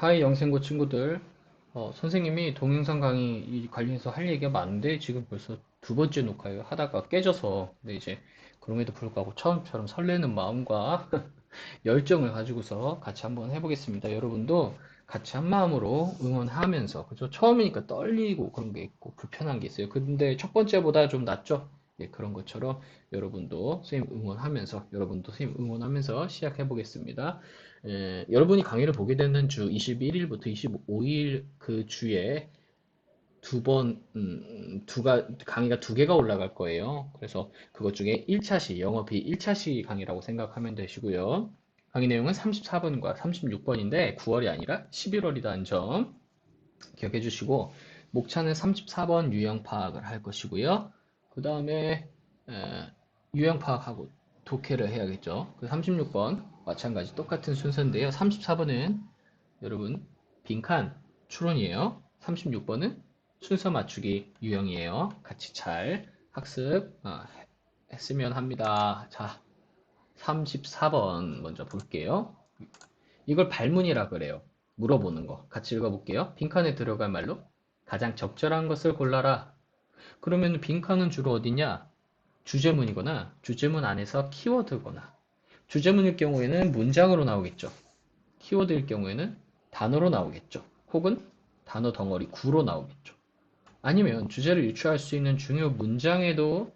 하이 영생고 친구들, 선생님이 동영상 강의 관련해서 할 얘기가 많은데 지금 벌써 두 번째 녹화예요. 하다가 깨져서. 근데 이제 그럼에도 불구하고 처음처럼 설레는 마음과 열정을 가지고서 같이 한번 해보겠습니다. 여러분도 같이 한 마음으로 응원하면서, 그죠? 처음이니까 떨리고 그런 게 있고 불편한 게 있어요. 근데 첫 번째보다 좀 낫죠? 예, 그런 것처럼 여러분도 선생님 응원하면서, 여러분도 선생님 응원하면서 시작해 보겠습니다. 여러분이 강의를 보게 되는 주 21일부터 25일 그 주에 강의가 두 개가 올라갈 거예요. 그래서 그것 중에 1차시, 영어 B1차시 강의라고 생각하면 되시고요. 강의 내용은 34번과 36번인데 9월이 아니라 11월이라는 점 기억해 주시고, 목차는 34번 유형 파악을 할 것이고요. 그 다음에 유형 파악하고 독해를 해야겠죠. 그 36번 마찬가지 똑같은 순서인데요. 34번은 여러분 빈칸 추론이에요. 36번은 순서 맞추기 유형이에요. 같이 잘 학습 했으면 합니다. 자, 34번 먼저 볼게요. 이걸 발문이라 그래요. 물어보는 거. 같이 읽어볼게요. 빈칸에 들어갈 말로 가장 적절한 것을 골라라. 그러면 빈칸은 주로 어디냐? 주제문이거나 주제문 안에서 키워드거나, 주제문일 경우에는 문장으로 나오겠죠. 키워드일 경우에는 단어로 나오겠죠. 혹은 단어 덩어리 구로 나오겠죠. 아니면 주제를 유추할 수 있는 중요 문장에도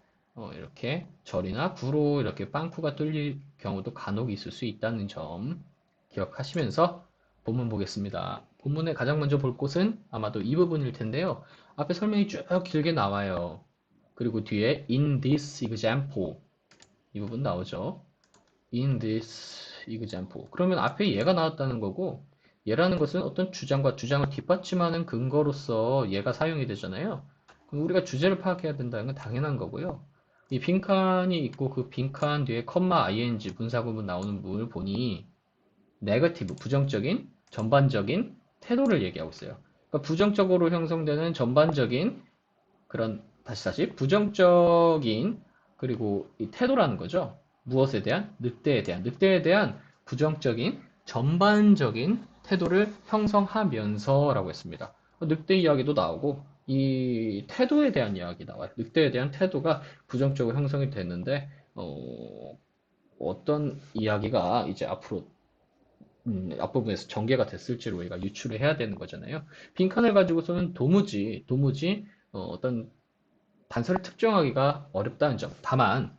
이렇게 절이나 구로 이렇게 빵꾸가 뚫릴 경우도 간혹 있을 수 있다는 점 기억하시면서 본문 보겠습니다. 본문에 가장 먼저 볼 곳은 아마도 이 부분일 텐데요. 앞에 설명이 쭉 길게 나와요. 그리고 뒤에 in this example 이 부분 나오죠. in this example. 그러면 앞에 얘가 나왔다는 거고, 얘라는 것은 어떤 주장과 주장을 뒷받침하는 근거로서 얘가 사용이 되잖아요. 그럼 우리가 주제를 파악해야 된다는 건 당연한 거고요. 이 빈칸이 있고 그 빈칸 뒤에 컴마 ing 분사구문 나오는 부분을 보니 네거티브, 부정적인, 전반적인 태도를 얘기하고 있어요. 그러니까 부정적으로 형성되는 전반적인 그런, 다시 부정적인, 그리고 이 태도라는 거죠. 무엇에 대한? 늑대에 대한 부정적인 전반적인 태도를 형성하면서라고 했습니다. 늑대 이야기도 나오고 이 태도에 대한 이야기 나와요. 늑대에 대한 태도가 부정적으로 형성이 됐는데 어떤 이야기가 이제 앞으로 앞부분에서 전개가 됐을지를 우리가 유추를 해야 되는 거잖아요. 빈칸을 가지고서는 도무지 어떤 단서를 특정하기가 어렵다는 점. 다만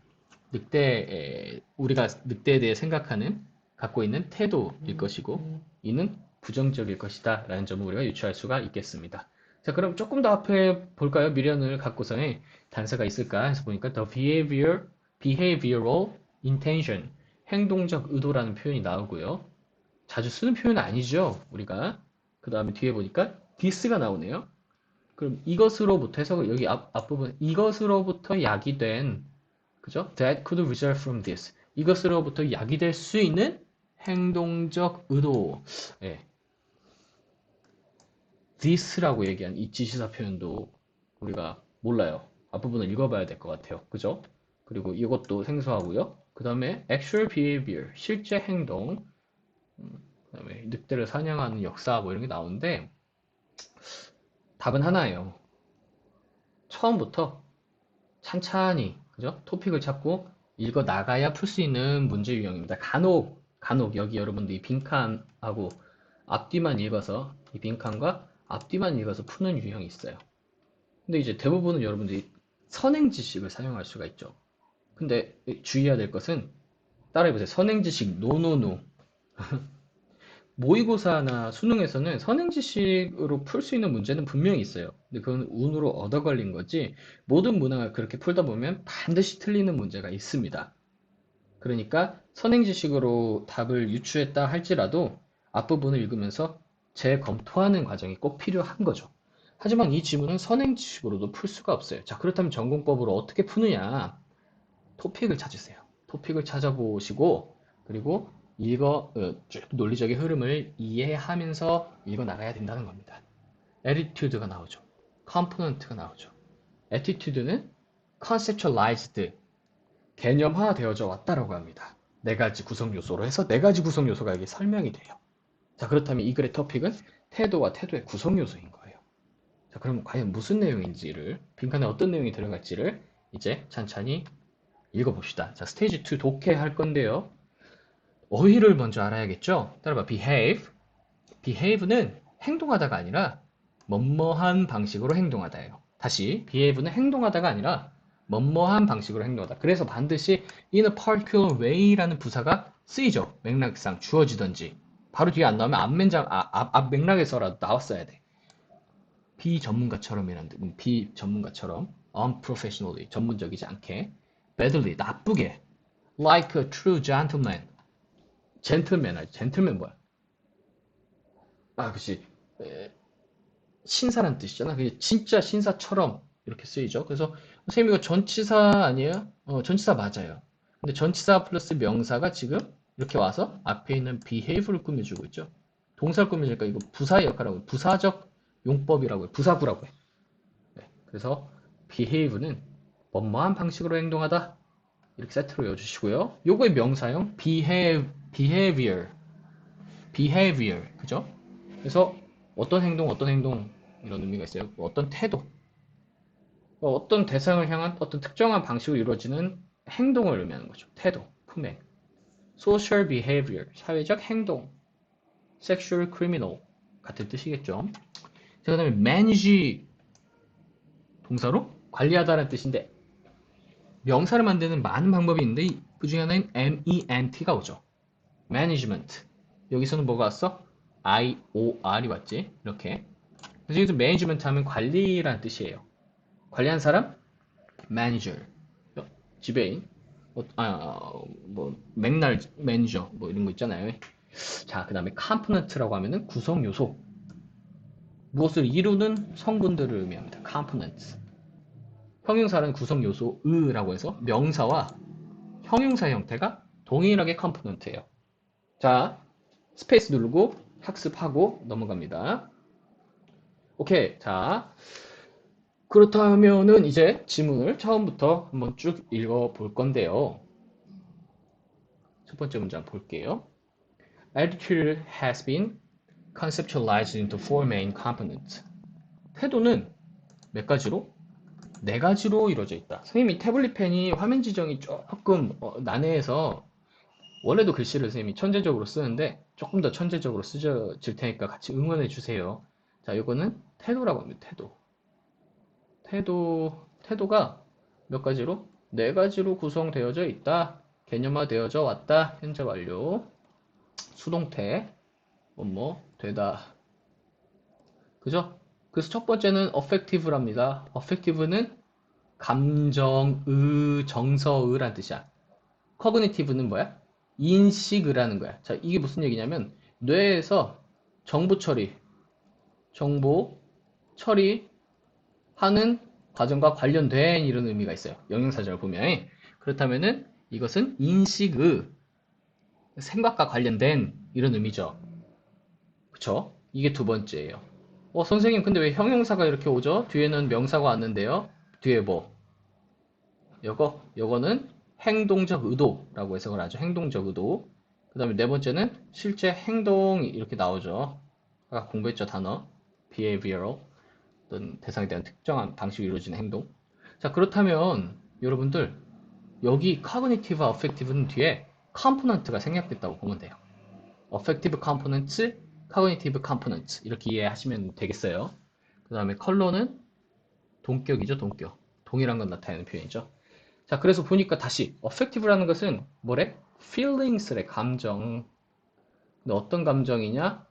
우리가 늑대에 대해 생각하는, 갖고 있는 태도일 것이고 이는 부정적일 것이다 라는 점을 우리가 유추할 수가 있겠습니다. 자, 그럼 조금 더 앞에 볼까요? 미련을 갖고서의 단서가 있을까 해서 보니까 behavioral intention, 행동적 의도라는 표현이 나오고요. 자주 쓰는 표현은 아니죠, 우리가. 그 다음에 뒤에 보니까 this가 나오네요. 그럼 이것으로부터 해서 여기 앞부분 이것으로부터 야기된, 그죠? That could result from this. 이것으로부터 야기될 수 있는 행동적 의도. 예. this라고 얘기한 이 지시사 표현도 우리가 몰라요. 앞부분을 읽어봐야 될 것 같아요. 그죠? 그리고 이것도 생소하고요. 그 다음에 actual behavior, 실제 행동. 그 다음에 늑대를 사냥하는 역사 뭐 이런 게 나오는데 답은 하나예요. 처음부터 찬찬히, 그죠? 토픽을 찾고 읽어 나가야 풀 수 있는 문제 유형입니다. 간혹 여기 여러분들이 빈칸하고 앞뒤만 읽어서, 이 빈칸과 앞뒤만 읽어서 푸는 유형이 있어요. 근데 이제 대부분은 여러분들이 선행지식을 사용할 수가 있죠. 근데 주의해야 될 것은, 따라해보세요. 선행지식 노노노. 모의고사나 수능에서는 선행지식으로 풀 수 있는 문제는 분명히 있어요. 근데 그건 운으로 얻어 걸린 거지, 모든 문항을 그렇게 풀다 보면 반드시 틀리는 문제가 있습니다. 그러니까 선행지식으로 답을 유추했다 할지라도 앞부분을 읽으면서 재검토하는 과정이 꼭 필요한 거죠. 하지만 이 지문은 선행지식으로도 풀 수가 없어요. 자, 그렇다면 전공법으로 어떻게 푸느냐? 토픽을 찾으세요. 토픽을 찾아보시고, 그리고 쭉 논리적인 흐름을 이해하면서 읽어 나가야 된다는 겁니다. attitude가 나오죠. component가 나오죠. attitude는 conceptualized, 개념화 되어져 왔다라고 합니다. 네 가지 구성 요소로 해서 네 가지 구성 요소가 여기 설명이 돼요. 자, 그렇다면 이 글의 토픽은 태도와 태도의 구성 요소인 거예요. 자, 그럼 과연 무슨 내용인지를, 빈칸에 어떤 내용이 들어갈지를 이제 찬찬히 읽어봅시다. 자, 스테이지 2 독해할 건데요. 어휘를 먼저 알아야겠죠? 따라봐. behave. behave는 행동하다가 아니라 뭐뭐한 방식으로 행동하다예요. 다시, behave는 행동하다가 아니라 뭐뭐한 방식으로 행동하다. 그래서 반드시 in a particular way라는 부사가 쓰이죠. 맥락상 주어지던지. 바로 뒤에 안 나오면 앞 맥락에서라도 나왔어야 돼. 비전문가처럼이라는 뜻. 비전문가처럼. unprofessionally. 전문적이지 않게. badly. 나쁘게. like a true gentleman. 젠틀맨. 젠틀맨 뭐야? 아, 그치. 신사란 뜻이잖아. 그게 진짜 신사처럼 이렇게 쓰이죠. 그래서 선생님 이거 전치사 아니에요? 전치사 맞아요. 근데 전치사 플러스 명사가 지금 이렇게 와서 앞에 있는 behave를 꾸며주고 있죠. 동사를 꾸며주니까 이거 부사의 역할이라고, 부사적 용법이라고 해. 부사구라고 해. 네, 그래서 behave는 뭐뭐한 방식으로 행동하다. 이렇게 세트로 외워주시고요. 요거의 명사형 behavior. 그죠? 그래서 어떤 행동 이런 의미가 있어요. 어떤 태도, 어떤 대상을 향한 어떤 특정한 방식으로 이루어지는 행동을 의미하는 거죠. 태도, 품행. social behavior, 사회적 행동. sexual criminal, 같은 뜻이겠죠. 자, 그 다음에 manage, 동사로 관리하다라는 뜻인데 명사를 만드는 많은 방법이 있는데 그 중에 하나는 ment가 오죠. management. 여기서는 뭐가 왔어? IOR이 왔지. 이렇게. 그래서 여기서 management 하면 관리라는 뜻이에요. 관리한 사람? manager. 지배인. 맥날 매니저. 뭐 이런 거 있잖아요. 자, 그 다음에 component라고 하면은 구성 요소. 무엇을 이루는 성분들을 의미합니다. components. 형용사는 구성 요소 으라고 해서 명사와 형용사 형태가 동일하게 component예요. 자, 스페이스 누르고 학습하고 넘어갑니다. 오케이. 자, 그렇다면은 이제 지문을 처음부터 한번 쭉 읽어 볼 건데요. 첫 번째 문장 볼게요. Attitude has been conceptualized into four main components. 태도는 몇 가지로? 네 가지로 이루어져 있다. 선생님이 태블릿 펜이 화면 지정이 조금 난해해서 원래도 글씨를 선생님이 천재적으로 쓰는데 조금 더 천재적으로 쓰질 테니까 같이 응원해 주세요. 자, 이거는 태도라고 합니다. 태도가 몇 가지로? 네 가지로 구성되어져 있다. 개념화되어져 왔다. 현재 완료. 수동태. 되다. 그죠? 그래서 첫 번째는 affective랍니다. affective는 정서의란 뜻이야. cognitive는 뭐야? 인식을 하는 거야. 자, 이게 무슨 얘기냐면 뇌에서 정보 처리하는 과정과 관련된 이런 의미가 있어요. 영양사전을 보면. 그렇다면은 이것은 인식의 생각과 관련된 이런 의미죠. 그쵸? 이게 두 번째예요. 선생님, 근데 왜 형용사가 이렇게 오죠? 뒤에는 명사가 왔는데요. 뒤에 뭐? 요거는 행동적 의도라고 해석을 하죠. 행동적 의도. 그 다음에 네 번째는 실제 행동이 이렇게 나오죠. 아까 공부했죠, 단어. behavioral. 어떤 대상에 대한 특정한 방식으로 이루어지는 행동. 자, 그렇다면 여러분들 여기 cognitive와 affective는 뒤에 component가 생략됐다고 보면 돼요. affective components, cognitive components 이렇게 이해하시면 되겠어요. 그 다음에 컬러는 동격이죠, 동격. 동일한 건 나타내는 표현이죠. 자, 그래서 보니까 다시 affective라는 것은 뭐래? feelings래, 감정. 근데 어떤 감정이냐?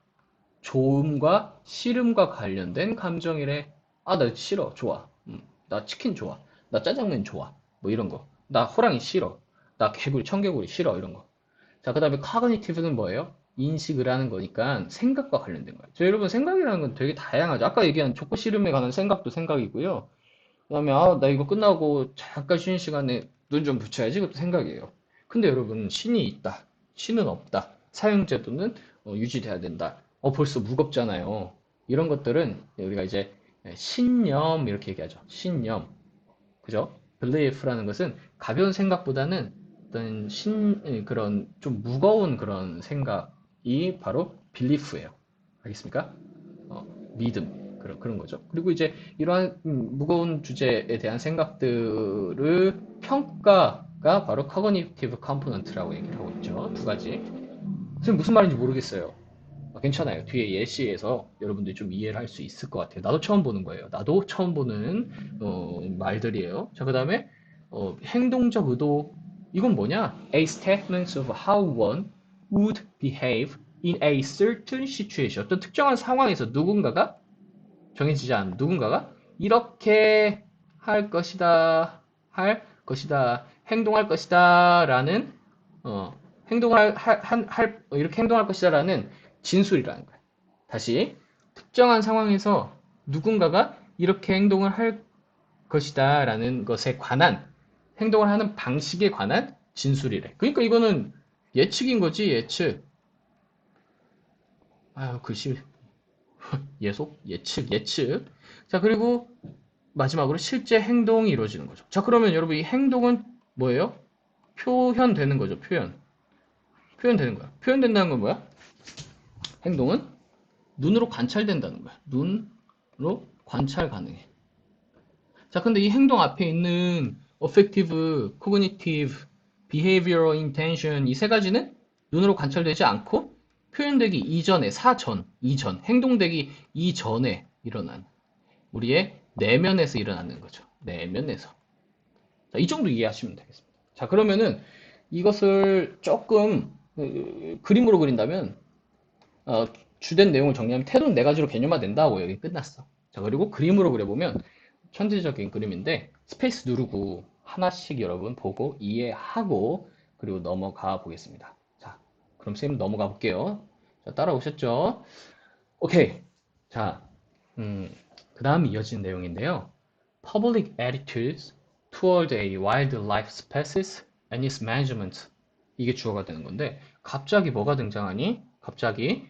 좋음과 싫음과 관련된 감정이래. 아, 나 싫어, 좋아. 나 치킨 좋아. 나 짜장면 좋아. 뭐 이런 거. 나 호랑이 싫어. 나 청개구리 싫어. 이런 거. 자, 그 다음에 cognitive는 뭐예요? 인식을 하는 거니까 생각과 관련된 거예요. 저 여러분 생각이라는 건 되게 다양하죠. 아까 얘기한 좋고 싫음에 관한 생각도 생각이고요. 그 다음에 나 이거 끝나고 잠깐 쉬는 시간에 눈 좀 붙여야지. 그것도 생각이에요. 근데 여러분 신이 있다. 신은 없다. 사용제도는 유지돼야 된다. 벌써 무겁잖아요. 이런 것들은 우리가 이제 신념 이렇게 얘기하죠. 신념. 그죠? belief라는 것은 가벼운 생각보다는 어떤 그런 좀 무거운 그런 생각이 바로 belief예요. 알겠습니까? 믿음. 그런 거죠. 그리고 이제 이러한 무거운 주제에 대한 생각들을 평가가 바로 cognitive component라고 얘기를 하고 있죠. 두 가지. 선생님 무슨 말인지 모르겠어요. 괜찮아요. 뒤에 예시에서 여러분들이 좀 이해를 할 수 있을 것 같아요. 나도 처음 보는 거예요. 나도 처음 보는 말들이에요. 자, 그 다음에 행동적 의도. 이건 뭐냐? A statement of how one would behave in a certain situation. 어떤 특정한 상황에서 누군가가 정해지지 않은 누군가가 이렇게 할 것이다, 할 것이다, 행동할 것이다 라는 이렇게 행동할 것이다 라는 진술이라는 거예요. 다시 특정한 상황에서 누군가가 이렇게 행동을 할 것이다 라는 것에 관한 행동을 하는 방식에 관한 진술이래. 그러니까 이거는 예측인 거지, 예측. 아유, 글씨, 예속? 예측, 예측. 자, 그리고 마지막으로 실제 행동이 이루어지는 거죠. 자, 그러면 여러분 이 행동은 뭐예요? 표현되는 거죠. 표현되는 거야. 표현된다는 건 뭐야? 행동은 눈으로 관찰된다는 거야. 눈으로 관찰 가능해. 자, 근데 이 행동 앞에 있는 affective, cognitive, behavioral intention 이 세 가지는 눈으로 관찰되지 않고 표현되기 이전에, 이전, 행동되기 이전에 일어난 우리의 내면에서 일어나는 거죠. 내면에서. 자, 이 정도 이해하시면 되겠습니다. 자, 그러면은 이것을 조금 그림으로 그린다면 주된 내용을 정리하면 태도는 네 가지로 개념화된다고 여기 끝났어. 자, 그리고 그림으로 그려보면 천재적인 그림인데 스페이스 누르고 하나씩 여러분 보고 이해하고 그리고 넘어가 보겠습니다. 자, 그럼 쌤 넘어가 볼게요. 자, 따라오셨죠? 오케이. 자, 그 다음 이어진 내용인데요. Public attitudes toward a wildlife species and its management. 이게 주어가 되는 건데, 갑자기 뭐가 등장하니? 갑자기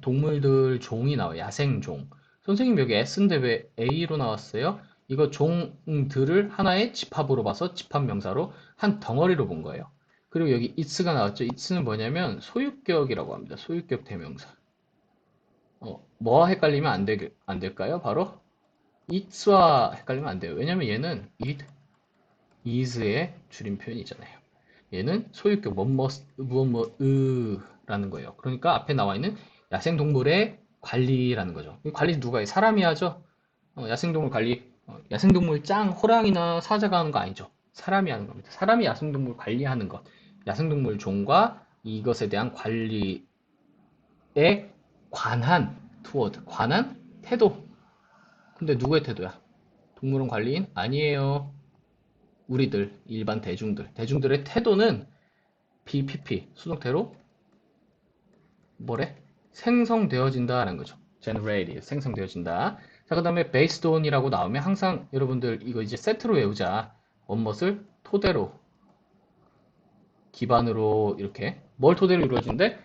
동물들 종이 나와요. 야생종. 선생님 여기 S인데 왜 A로 나왔어요? 이거 종들을 하나의 집합으로 봐서 집합명사로 한 덩어리로 본 거예요. 그리고 여기 its가 나왔죠. its는 뭐냐면 소유격이라고 합니다. 소유격 대명사. 뭐와 헷갈리면 안 될까요? 바로 it와 헷갈리면 안 돼요. 왜냐면 얘는 it, is의 줄임 표현이잖아요. 얘는 소유격 무엇, 으라는 거예요. 그러니까 앞에 나와 있는 야생동물의 관리라는 거죠. 이 관리 누가 해? 사람이 하죠? 야생동물 관리, 야생동물 호랑이나 사자가 하는 거 아니죠. 사람이 하는 겁니다. 사람이 야생동물 관리하는 것. 야생동물 종과 이것에 대한 관리에 관한 태도. 근데 누구의 태도야? 동물원 관리인? 아니에요. 우리들, 일반 대중들의 태도는 BPP, 수동태로 뭐래? 생성되어진다라는 거죠. generated, 생성되어진다. 자, 그 다음에 based on이라고 나오면 항상 여러분들 이거 이제 세트로 외우자. 원것을 토대로, 기반으로 이렇게 뭘 토대로 이루어진대?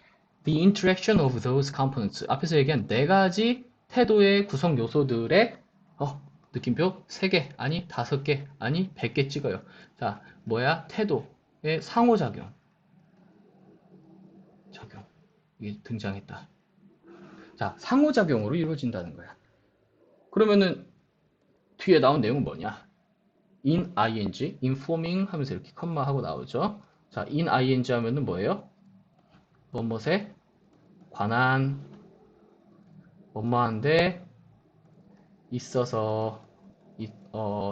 The interaction of those components. 앞에서 얘기한 네 가지 태도의 구성 요소들의 느낌표 3개, 아니 5개, 아니 100개 찍어요. 자, 뭐야? 태도의 상호작용. 이게 등장했다. 자, 상호작용으로 이루어진다는 거야. 그러면은 뒤에 나온 내용은 뭐냐? in ing, informing 하면서 이렇게 컴마하고 나오죠. 자, in ing 하면은 뭐예요? 뭐뭐에 관한 뭐뭐한데 있어서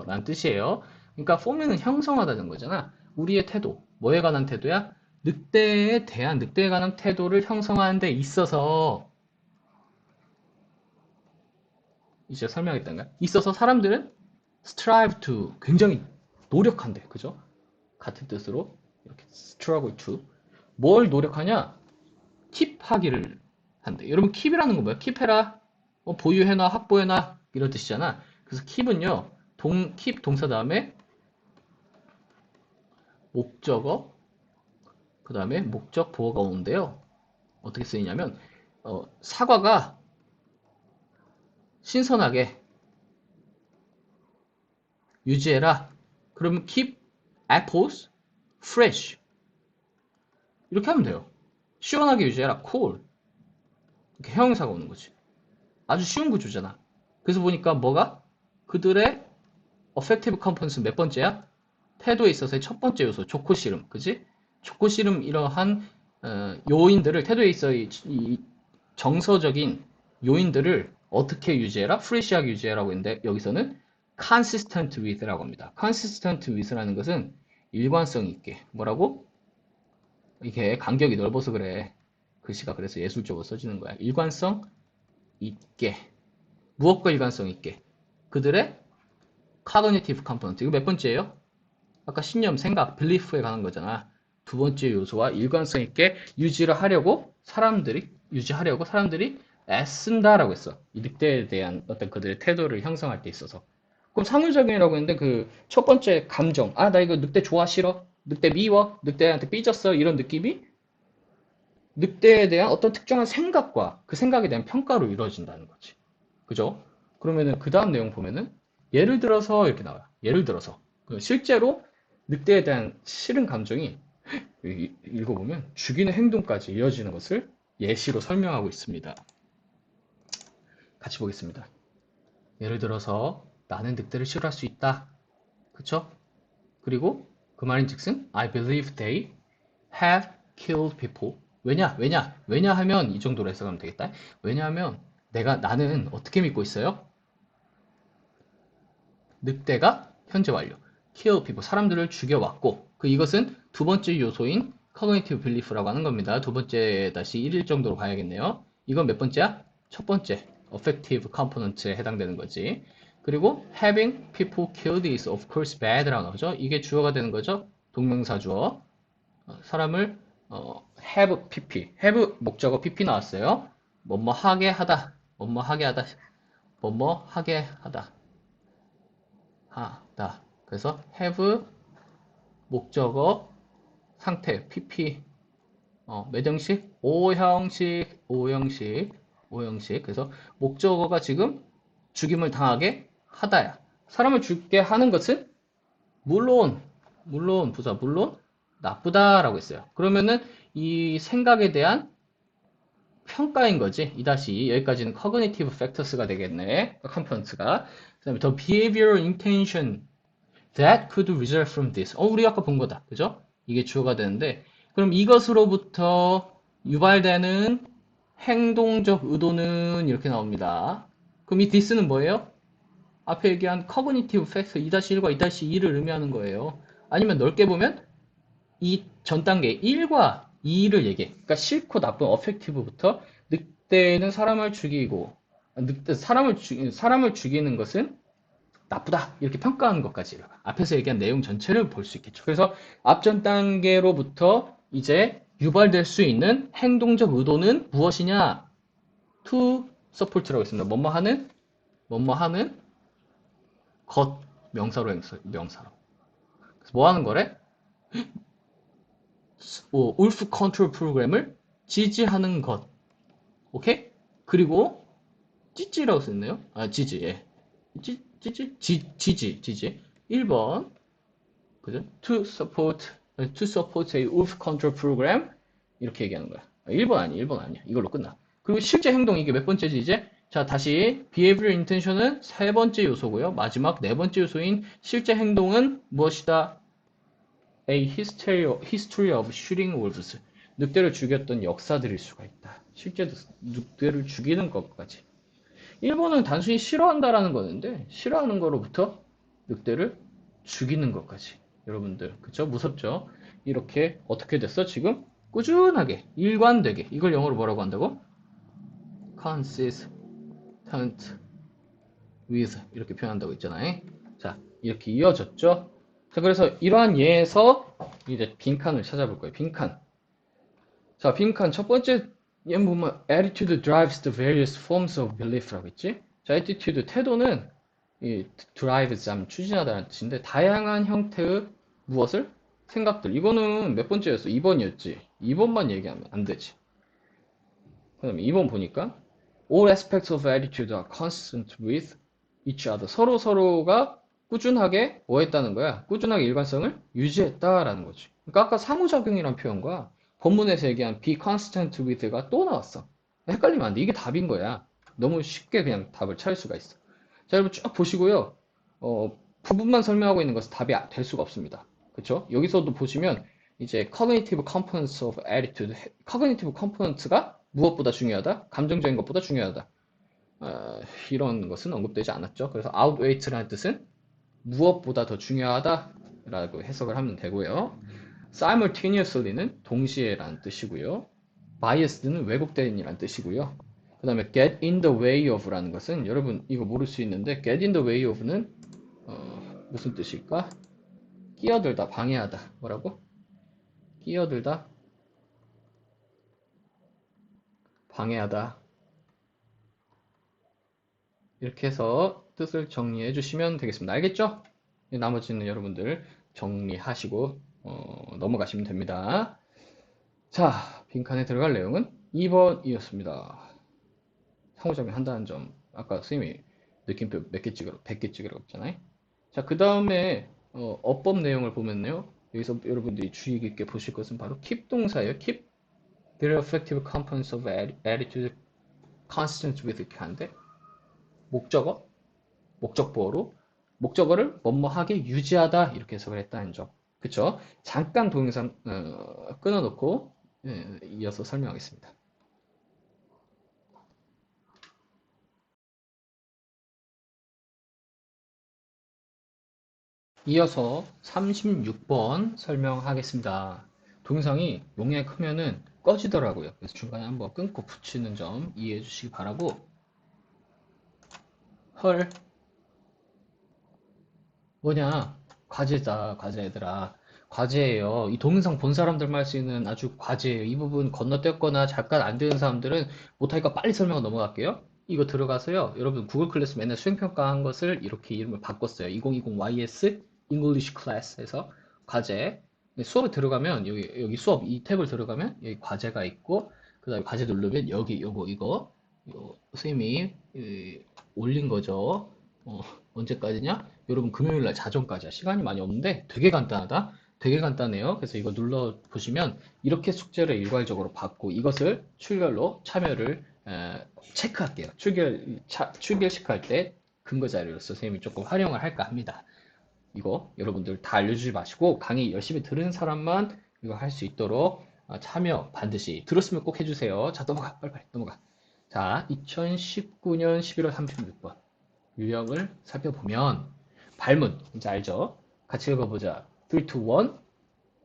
란 뜻이에요. 그러니까 forming은 형성하다는 거잖아. 우리의 태도, 뭐에 관한 태도야? 늑대에 관한 태도를 형성하는 데 있어서 이제 설명했던가? 있어서 사람들은 strive to 굉장히 노력한대. 그죠? 같은 뜻으로 이렇게 struggle to 뭘 노력하냐? keep 하기를 한대. 여러분 keep이라는 건 뭐야? keep해라. 보유해놔, 확보해놔 이런 뜻이잖아. 그래서 keep은요. keep 동사 다음에 목적어 그 다음에 목적 보어가 오는데요. 어떻게 쓰이냐면 사과가 신선하게 유지해라. 그러면 keep apples fresh. 이렇게 하면 돼요. 시원하게 유지해라. cool. 이렇게 형용사가 오는 거지. 아주 쉬운 구조잖아. 그래서 보니까 뭐가? 그들의 affective components 몇 번째야? 태도에 있어서의 첫 번째 요소, 좋고 싫음. 그지? 좋고 싫음 이러한 요인들을 태도에 있어의 이 정서적인 요인들을 어떻게 유지해라? 프레시하게 유지해라고 했는데 여기서는 consistent with라고 합니다. consistent with라는 것은 일관성 있게 뭐라고? 이게 간격이 넓어서 그래. 글씨가 그래서 예술적으로 써지는 거야. 일관성 있게. 무엇과 일관성 있게? 그들의 cognitive component. 이거 몇 번째예요? 아까 신념, 생각, belief에 관한 거잖아. 두 번째 요소와 일관성 있게 유지하려고 사람들이 애쓴다라고 했어. 이 늑대에 대한 어떤 그들의 태도를 형성할 때 있어서. 그럼 상호작용이라고 했는데 그 첫 번째 감정, 아, 나 이거 늑대 좋아, 싫어? 늑대 미워? 늑대한테 삐졌어? 이런 느낌이 늑대에 대한 어떤 특정한 생각과 그 생각에 대한 평가로 이루어진다는 거지. 그죠? 그러면은 그 다음 내용 보면은 예를 들어서 이렇게 나와요. 예를 들어서 실제로 늑대에 대한 싫은 감정이 읽어보면 죽이는 행동까지 이어지는 것을 예시로 설명하고 있습니다. 같이 보겠습니다. 예를 들어서 나는 늑대를 싫어할 수 있다. 그쵸? 그리고 그 말인즉슨 I believe they have killed people. 왜냐 하면 이 정도로 해석하면 되겠다. 왜냐하면 나는 어떻게 믿고 있어요? 늑대가 현재 완료. kill people. 사람들을 죽여왔고, 이것은 두 번째 요소인 cognitive belief라고 하는 겁니다. 두 번째 다시 1일 정도로 봐야겠네요. 이건 몇 번째야? 첫 번째. affective component에 해당되는 거지. 그리고 having people killed is of course bad라고 나오죠. 이게 주어가 되는 거죠. 동명사 주어. 사람을 have pp. have 목적어 pp 나왔어요. 뭐뭐 하게 하다. 뭐뭐 하게 하다. 뭐뭐 하게 하다. 하다. 그래서 have 목적어 상태 pp 몇 형식? 오형식. 그래서 목적어가 지금 죽임을 당하게 하다야. 사람을 죽게 하는 것은 물론 나쁘다라고 했어요. 그러면은 이 생각에 대한 평가인 거지. 이다시 여기까지는 cognitive factors가 되겠네. components가. 그다음에 the behavioral intention that could result from this. 우리 아까 본 거다. 그죠? 이게 주어가 되는데 그럼 이것으로부터 유발되는 행동적 의도는 이렇게 나옵니다. 그럼 이 this는 뭐예요? 앞에 얘기한 cognitive factor 2-1과 2-2를 의미하는 거예요. 아니면 넓게 보면 이 전 단계 1과 2를 얘기해. 그러니까 싫고 나쁜 어펙티브부터 늑대는 사람을 죽이는 것은 나쁘다. 이렇게 평가하는 것까지 앞에서 얘기한 내용 전체를 볼 수 있겠죠. 그래서 앞전 단계로부터 이제 유발될 수 있는 행동적 의도는 무엇이냐? to support라고 했습니다. 뭐뭐 하는 것 명사로. 그래서 뭐 하는 거래? 울프 컨트롤 프로그램을 지지하는 것. 오케이? 그리고 찌찌라고 썼네요. 지지. 예. 지지. 1번. 그죠? to support a wolf control program. 이렇게 얘기하는 거야. 1번 아니야. 이걸로 끝나. 그리고 실제 행동, 이게 몇 번째지, 이제? 자, 다시, behavioral intention은 세 번째 요소고요. 마지막 네 번째 요소인 실제 행동은 무엇이다? A history of shooting wolves. 늑대를 죽였던 역사들일 수가 있다. 실제 늑대를 죽이는 것까지. 1번은 단순히 싫어한다라는 거는데, 싫어하는 거로부터 늑대를 죽이는 것까지. 여러분들, 그쵸? 무섭죠? 이렇게 어떻게 됐어? 지금 꾸준하게, 일관되게. 이걸 영어로 뭐라고 한다고? consistent with. 이렇게 표현한다고 있잖아요. 자, 이렇게 이어졌죠? 자, 그래서 이러한 예에서 이제 빈칸을 찾아볼 거예요. 빈칸. 자, 빈칸 첫 번째 얘 보면 attitude drives the various forms of belief라고 했지? 자, attitude 태도는 이 drive 추진하다는 뜻인데 다양한 형태의 무엇을? 생각들. 이거는 몇 번째였어? 2번이었지. 2번만 얘기하면 안 되지. 그다음에 2번 보니까 all aspects of attitude are consistent with each other. 서로가 꾸준하게 뭐 했다는 거야? 꾸준하게 일관성을 유지했다라는 거지. 그러니까 아까 상호작용이란 표현과 본문에서 얘기한 be consistent with가 또 나왔어. 헷갈리면 안 돼. 이게 답인 거야. 너무 쉽게 그냥 답을 찾을 수가 있어. 자, 여러분 쭉 보시고요. 부분만 설명하고 있는 것은 답이 될 수가 없습니다. 그쵸? 여기서도 보시면 이제 cognitive components of attitude, cognitive components가 무엇보다 중요하다? 감정적인 것보다 중요하다. 이런 것은 언급되지 않았죠. 그래서 outweight라는 뜻은 무엇보다 더 중요하다라고 해석을 하면 되고요. simultaneously는 동시에라는 뜻이고요. biased는 왜곡된이라는 뜻이고요. 그 다음에 get in the way of라는 것은 여러분 이거 모를 수 있는데 get in the way of는 무슨 뜻일까? 끼어들다, 방해하다. 뭐라고? 끼어들다, 방해하다. 이렇게 해서 뜻을 정리해 주시면 되겠습니다. 알겠죠? 나머지는 여러분들 정리하시고 넘어가시면 됩니다. 자, 빈칸에 들어갈 내용은 2번이었습니다. 상호작용 한다는 점. 아까 선생님이 느낌표 몇 개 찍으라고, 100개 찍으라고 했잖아요. 자, 그 다음에 어법 내용을 보면요. 여기서 여러분들이 주의 깊게 보실 것은 바로 keep 동사예요. keep their effective components of attitude constant with 이렇게 하는데 목적어, 목적보어로 목적어를 뭐뭐하게 유지하다 이렇게 해석을 했다는 점. 그쵸? 잠깐 동영상 끊어놓고 이어서 설명하겠습니다. 이어서 36번 설명하겠습니다. 동영상이 용량이 크면은 꺼지더라고요. 그래서 중간에 한번 끊고 붙이는 점 이해해 주시기 바라고. 헐, 뭐냐? 과제다, 과제 얘들아. 과제예요. 이 동영상 본 사람들만 할 수 있는 아주 과제예요. 이 부분 건너뛰었거나 잠깐 안 되는 사람들은 못하니까 빨리 설명 넘어갈게요. 이거 들어가서요. 여러분 구글 클래스 맨날 수행평가 한 것을 이렇게 이름을 바꿨어요. 2020 YS English Class에서 과제. 수업에 들어가면 여기 수업 이 탭을 들어가면 여기 과제가 있고 그 다음에 과제 누르면 여기 이거 선생님이 올린 거죠. 언제까지냐? 여러분 금요일날 자정까지야. 시간이 많이 없는데 되게 간단하다. 되게 간단해요. 그래서 이거 눌러 보시면 이렇게 숙제를 일괄적으로 받고 이것을 출결로 참여를 체크할게요. 출결 체크할 때 근거 자료로서 선생님이 조금 활용을 할까 합니다. 이거 여러분들 다 알려주지 마시고 강의 열심히 들은 사람만 이거 할 수 있도록 참여 반드시 들었으면 꼭 해주세요. 자, 넘어가. 빨리빨리 넘어가. 자, 2019년 11월 36번 유형을 살펴보면 발문 이제 알죠? 같이 읽어보자. 3, 2, 1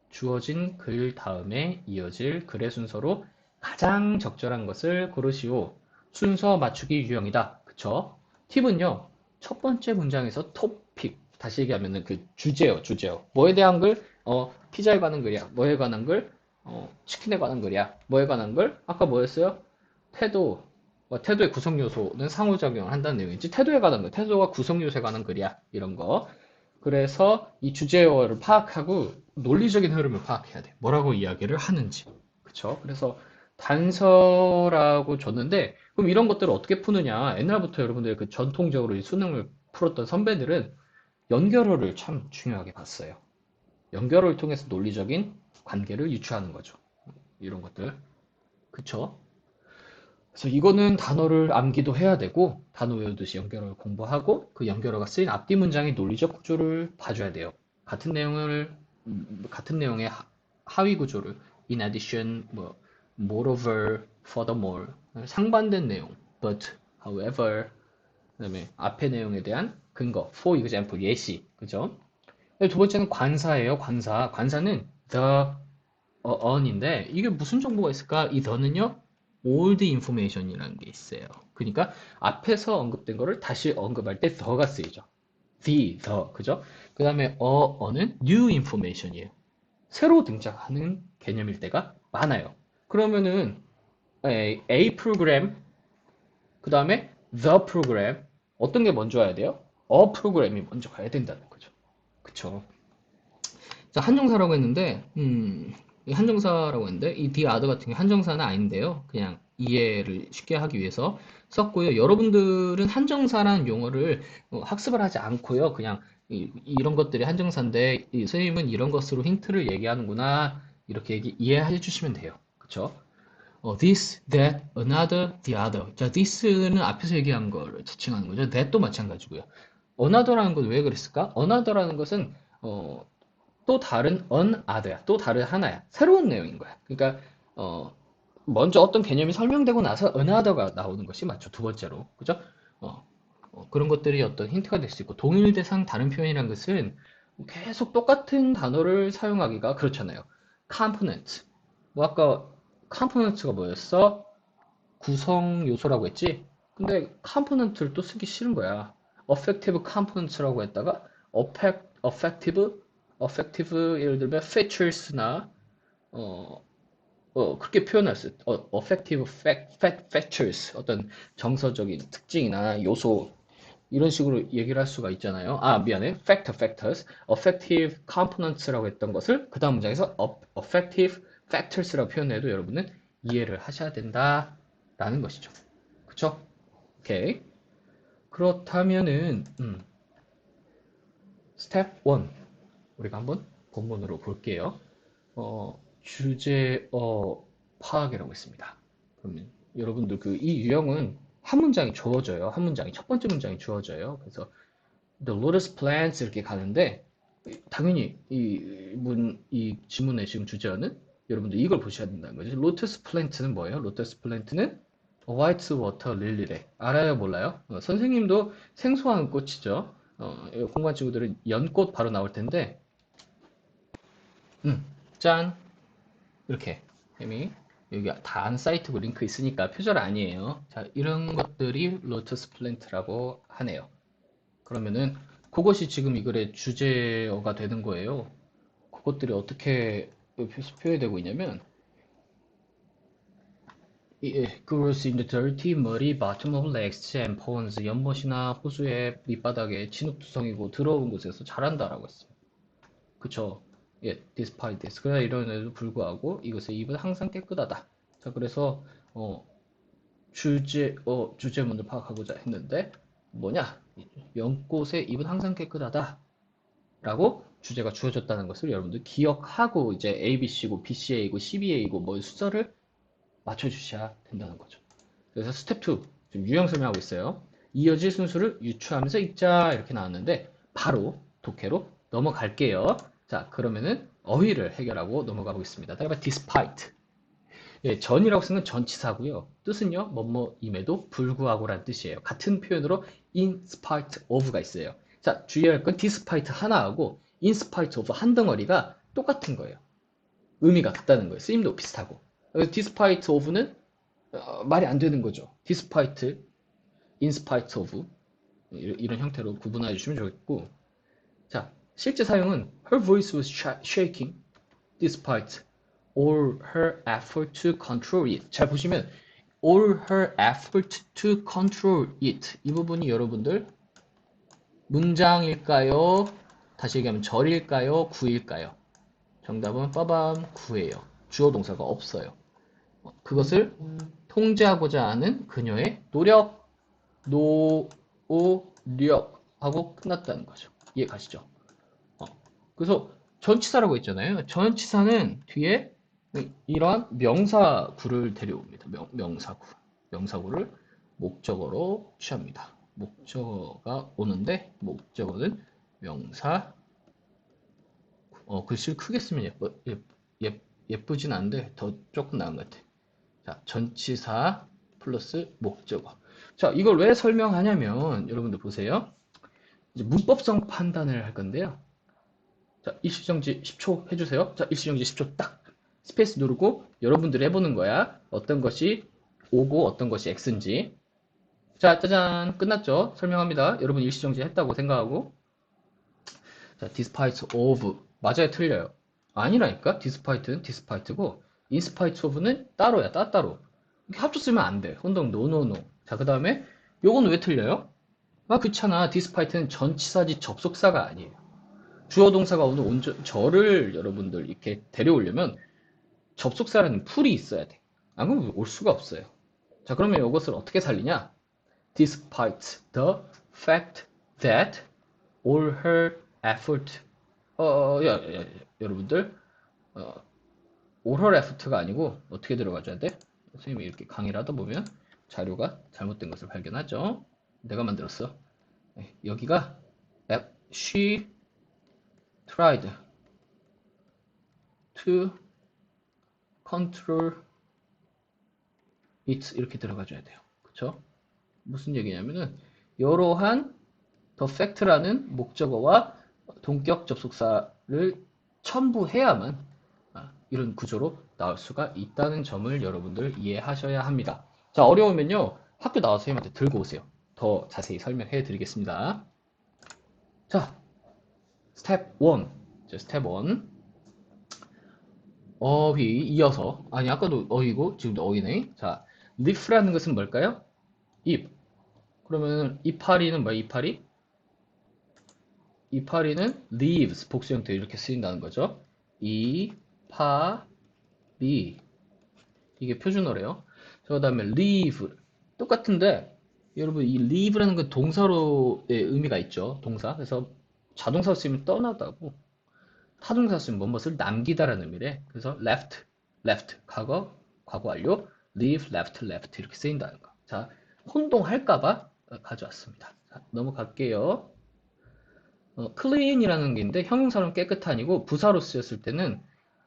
주어진 글 다음에 이어질 글의 순서로 가장 적절한 것을 고르시오. 순서 맞추기 유형이다. 그쵸? 팁은요. 첫 번째 문장에서 토픽 다시 얘기하면은 그 주제요. 뭐에 대한 글? 피자에 관한 글이야. 뭐에 관한 글? 치킨에 관한 글이야. 뭐에 관한 글? 아까 뭐였어요? 태도. 태도의 구성 요소는 상호작용을 한다는 내용이지. 태도에 관한 글, 태도가 구성 요소에 관한 글이야. 이런 거. 그래서 이 주제어를 파악하고 논리적인 흐름을 파악해야 돼. 뭐라고 이야기를 하는지. 그쵸? 그래서 단서라고 줬는데, 그럼 이런 것들을 어떻게 푸느냐? 옛날부터 여러분들 그 전통적으로 이 수능을 풀었던 선배들은 연결어를 참 중요하게 봤어요. 연결어를 통해서 논리적인 관계를 유추하는 거죠. 이런 것들. 그쵸? 그래서 이거는 단어를 암기도 해야 되고, 단어 외우듯이 연결어를 공부하고, 그 연결어가 쓰인 앞뒤 문장의 논리적 구조를 봐줘야 돼요. 같은 내용의 하위 구조를, in addition, moreover, furthermore, 상반된 내용, but, however, 그다음에 앞의 내용에 대한 근거, for example, 예시, 그죠? 두 번째는 관사예요, 관사. 관사는 the, on인데, 이게 무슨 정보가 있을까? 이 the는요, old information이라는 게 있어요. 그러니까 앞에서 언급된 거를 다시 언급할 때 the가 쓰이죠. the, 그죠? 그 다음에 어는 new information이에요. 새로 등장하는 개념일 때가 많아요. 그러면은 A 프로그램, 그 다음에 the program, 어떤 게 먼저 와야 돼요? a 프로그램이 먼저 가야 된다는 거죠. 그쵸? 자, 한정사라고 했는데, 이 한정사라고 했는데, 이 the other 같은 게 한정사는 아닌데요. 그냥 이해를 쉽게 하기 위해서 썼고요. 여러분들은 한정사라는 용어를 학습을 하지 않고요. 그냥 런 것들이 한정사인데, 이 선생님은 이런 것으로 힌트를 얘기하는구나. 이렇게 이해해 주시면 돼요. 그쵸? this, that, another, the other. 자, this는 앞에서 얘기한 거를 지칭하는 거죠. that도 마찬가지고요. another라는 건 왜 그랬을까? another라는 것은 또 다른 another야. 또 다른 하나야. 새로운 내용인 거야. 그러니까 먼저 어떤 개념이 설명되고 나서 another가 나오는 것이 맞죠. 두 번째로. 그죠? 어, 그런 것들이 어떤 힌트가 될 수 있고 동일 대상 다른 표현이란 것은 계속 똑같은 단어를 사용하기가 그렇잖아요. component. 뭐 아까 component가 뭐였어? 구성 요소라고 했지? 근데 component를 또 쓰기 싫은 거야. affective components라고 했다가 affective 예를 들면 features나 어, 그렇게 표현할 수, affective features, 어떤 정서적인 특징이나 요소, 이런 식으로 얘기를 할 수가 있잖아요. 아, 미안해. factors. affective components라고 했던 것을 그 다음 문장에서 affective factors라고 표현해도 여러분은 이해를 하셔야 된다라는 것이죠. 그쵸? 오케이. 그렇다면은, 스텝 1. 우리가 한번 본문으로 볼게요. 주제어 파악이라고 있습니다. 그러면 여러분들 이 유형은 한 문장이 주어져요. 한 문장이 첫 번째 문장이 주어져요. 그래서 the lotus plants 이렇게 가는데 당연히 이 지문의 지금 주제어는 여러분들 이걸 보셔야 된다는 거죠. lotus plant는 뭐예요? lotus plant는 white water lily래. 알아요? 몰라요? 선생님도 생소한 꽃이죠. 공부한 친구들은 연꽃 바로 나올 텐데, 짠! 이렇게 햄이 여기 다 아는 사이트고 링크 있으니까 표절 아니에요. 자, 이런 것들이 로터스 플랜트라고 하네요. 그러면은 그것이 지금 이 글의 주제어가 되는 거예요. 그것들이 어떻게 표현되고 있냐면 Girls in the dirty, muddy bottom of lakes and ponds 연못이나 호수의 밑바닥에 진흙투성이고 더러운 곳에서 자란다라고 했어요. 그쵸? 예, despite this. 그러나 이런에도 불구하고 이것의 입은 항상 깨끗하다. 자, 그래서 주제문을 파악하고자 했는데 뭐냐? 연꽃의 입은 항상 깨끗하다. 라고 주제가 주어졌다는 것을 여러분들 기억하고 이제 ABC고 BCA고 CBA고 뭐 순서를 맞춰주셔야 된다는 거죠. 그래서 스텝 2, 지금 유형 설명하고 있어요. 이어질 순서를 유추하면서 읽자 이렇게 나왔는데 바로 독해로 넘어갈게요. 자, 그러면은 어휘를 해결하고 넘어가 보겠습니다. 다음에 despite. 예, 전이라고 쓰는 건 전치사고요. 뜻은요, 뭐뭐임에도 불구하고란 뜻이에요. 같은 표현으로 in spite of가 있어요. 자, 주의할 건 despite 하나하고 in spite of 한 덩어리가 똑같은 거예요. 의미가 같다는 거예요. 쓰임도 비슷하고. 그래서 despite of는 말이 안 되는 거죠. despite, in spite of 이런 형태로 구분해 주시면 좋겠고, 자, 실제 사용은 her voice was shaking despite all her effort to control it. 잘 보시면 all her effort to control it. 이 부분이 여러분들 문장일까요? 다시 얘기하면 절일까요? 구일까요? 정답은 빠밤 구예요. 주어 동사가 없어요. 그것을 통제하고자 하는 그녀의 노력, 노력 하고 끝났다는 거죠. 이해 가시죠? 그래서 전치사라고 했잖아요. 전치사는 뒤에 이러한 명사구를 데려옵니다. 명사구. 명사구를 목적어로 취합니다. 목적어가 오는데 목적어는 명사 글씨를 크게 쓰면 예쁘진 않은데 더 조금 나은 것 같아. 자, 전치사 플러스 목적어. 자, 이걸 왜 설명하냐면 여러분들 보세요. 이제 문법성 판단을 할 건데요. 자, 일시정지 10초 해주세요. 자, 일시정지 10초 딱 스페이스 누르고 여러분들이 해보는 거야. 어떤 것이 O고 어떤 것이 X인지. 자, 짜잔. 끝났죠? 설명합니다. 여러분 일시정지 했다고 생각하고. 자, despite of. 맞아요, 틀려요? 아니라니까? despite는 despite고, in spite of는 따로야, 따따로. 이렇게 합쳐 쓰면 안 돼. 혼동, no, no, no. 자, 그 다음에, 요건 왜 틀려요? 아, 그렇잖아. despite는 전치사지 접속사가 아니에요. 주어 동사가 오는 저를 여러분들 이렇게 데려오려면 접속사라는 풀이 있어야 돼. 안 그러면 올 수가 없어요. 자, 그러면 이것을 어떻게 살리냐? Despite the fact that all her effort. 여러분들, all her effort가 아니고 어떻게 들어가줘야 돼? 선생님이 이렇게 강의를 하다 보면 자료가 잘못된 것을 발견하죠. 내가 만들었어. 네, 여기가 she tried to control it 이렇게 들어가줘야 돼요. 그쵸? 무슨 얘기냐면은 이러한 the fact라는 목적어와 동격 접속사를 첨부해야만 이런 구조로 나올 수가 있다는 점을 여러분들 이해하셔야 합니다. 자, 어려우면요 학교 나와서 선생님한테 들고 오세요. 더 자세히 설명해 드리겠습니다. 자, 스텝 1. 스텝 1. 어휘 이어서 아니 아까도 어휘고 지금도 어휘네. 자, leaf라는 것은 뭘까요? 잎. 그러면 이파리는 뭐야? 이파리? 이파리는 leaves 복수 형태 이렇게 쓰인다는 거죠. 이파리 이게 표준어래요. 그 다음에 leave 똑같은데 여러분 이 leave라는 건 동사로의 의미가 있죠. 동사. 그래서 자동사 쓰면 떠나다고 타동사 쓰면 무엇을 남기다라는 의미래. 그래서 left 과거 완료 leave left 이렇게 쓰인다는 거. 자, 혼동할까봐 가져왔습니다. 자, 넘어갈게요. clean이라는 게 있는데 형용사는 깨끗한이고 부사로 쓰였을 때는